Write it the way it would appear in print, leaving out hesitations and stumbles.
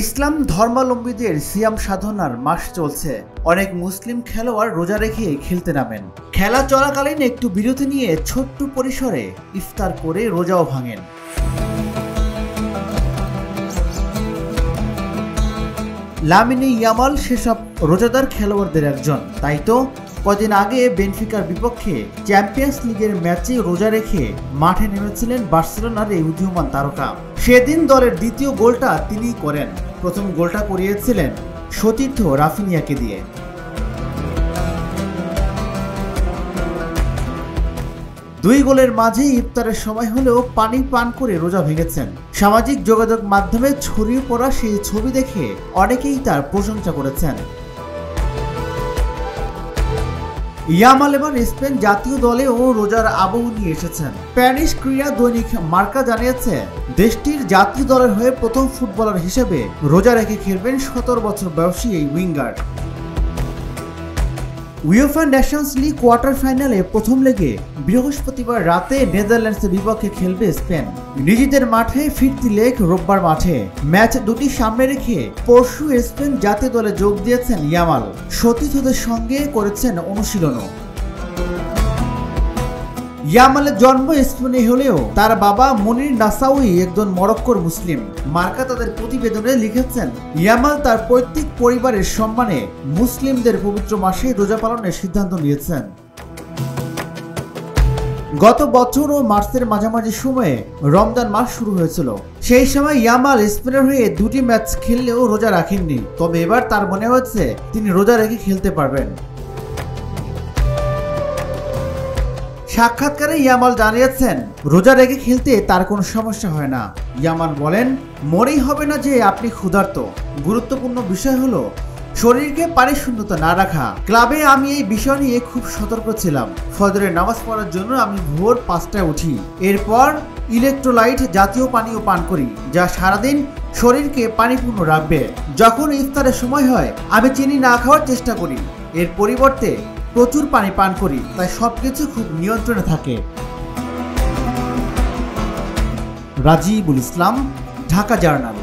ইসলাম ধর্মাবলম্বীদের সিয়াম সাধনার মাস চলছে। অনেক মুসলিম খেলোয়াড় রোজা রেখে খেলতে নামেন। খেলা চলাকালীন একটু বিরতি নিয়ে ছোট্ট পরিসরে ইফতার করে রোজাও ভাঙেন। লামিনে ইয়ামাল সেসব রোজাদার খেলোয়াড়দের একজন। তাই তো কদিন আগে বেনফিকার বিপক্ষে চ্যাম্পিয়ন্স লিগের ম্যাচে রোজা রেখে মাঠে নেমেছিলেন বার্সেলোনার এই উদীয়মান তারকা। সেদিন দলের দ্বিতীয় গোলটা তিনিই করেন। প্রথম গোলটা করিয়েছিলেন সতীর্থ রাফিনিয়াকে দিয়ে। দুই গোলের মাঝে ইফতারের সময় হলেও পানি পান করে রোজা ভেঙেছেন। সামাজিক যোগাযোগ মাধ্যমে ছড়িয়ে পড়া সেই ছবি দেখে অনেকেই তার প্রশংসা করেছেন। ইয়ামাল এবার স্পেন জাতীয় দলেও রোজার আবহ নিয়ে এসেছেন। স্প্যানিশ ক্রীড়া দৈনিক মার্কা জানিয়েছে, দেশটির জাতীয় দলের হয়ে প্রথম ফুটবলার হিসেবে রোজা রেখে খেলবেন 17 বছর বয়সী এই winger. UEFA Nations league quarter ফাইনালে প্রথম লেগে বৃহস্পতিবার রাতে নেদারল্যান্ডসের বিপক্ষে খেলবে স্পেন। নিজেদের মাঠে ফিরতি লেগ রোববার মাঠে। ম্যাচ দুটি সামনে রেখে পরশু স্পেন জাতীয় দলে যোগ দিয়েছেন ইয়ামাল। সতীর্থদের সঙ্গে করেছেন অনুশীলনও। ইয়ামালের জন্ম স্পেনে হলেও তার বাবা মনির নাসাউই একজন মরক্কোর মুসলিম। মার্কা তাদের প্রতিবেদনে লিখেছেন, ইয়ামাল তার পৈতৃক পরিবারের সম্মানে মুসলিমদের পবিত্র মাসে রোজা পালনের সিদ্ধান্ত নিয়েছেন। গত বছর ও মার্চের মাঝামাঝি সময়ে রমজান মাস শুরু হয়েছিল। সেই সময় ইয়ামাল স্পেনের হয়ে দুটি ম্যাচ খেললেও রোজা রাখেননি। তবে এবার তার মনে হচ্ছে তিনি রোজা রেখে খেলতে পারবেন। সাক্ষাৎকারে ইয়ামাল জানিয়েছেন, রোজা রেখে খেলতে তার কোনো সমস্যা হয় না। ইয়ামাল বলেন, মনেই হবে না যে আপনি ক্ষুধার্ত। গুরুত্বপূর্ণ বিষয় হলো শরীরকে পারিশূন্যতা না রাখা। ক্লাবে আমি এই বিষয় নিয়ে খুব সতর্ক ছিলাম। ফজরের নামাজ পড়ার জন্য আমি ভোর 5টায় উঠি। এরপর ইলেকট্রোলাইট জাতীয় পানীয় পান করি, যা সারাদিন শরীরকে পানিপূর্ণ রাখবে। যখন ইফতারের সময় হয় আমি চিনি না খাওয়ার চেষ্টা করি। এর পরিবর্তে প্রচুর পানি পান করি, তাই সবকিছু খুব নিয়ন্ত্রণে থাকে। রাজিবুল ইসলাম, ঢাকা জার্নাল।